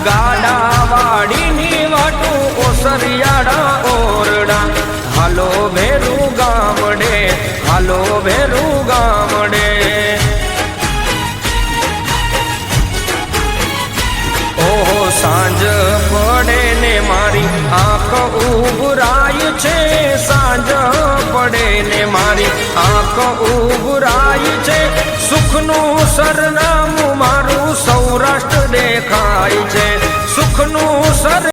ગાડા વાડીની વાટું ઓસરિયાડા ઓરડા હાલો ભેરું ગામડે હાલો ભેરું ગામડે ઓહો સાંજ પડે ને મારી આંખ ઉભરાય છે સાંજ પડે ને મારી આંખ ઉભરાય છે સુખનું સરનામું મારું સૌરાષ્ટ્ર દેખાય છે સુખનું સર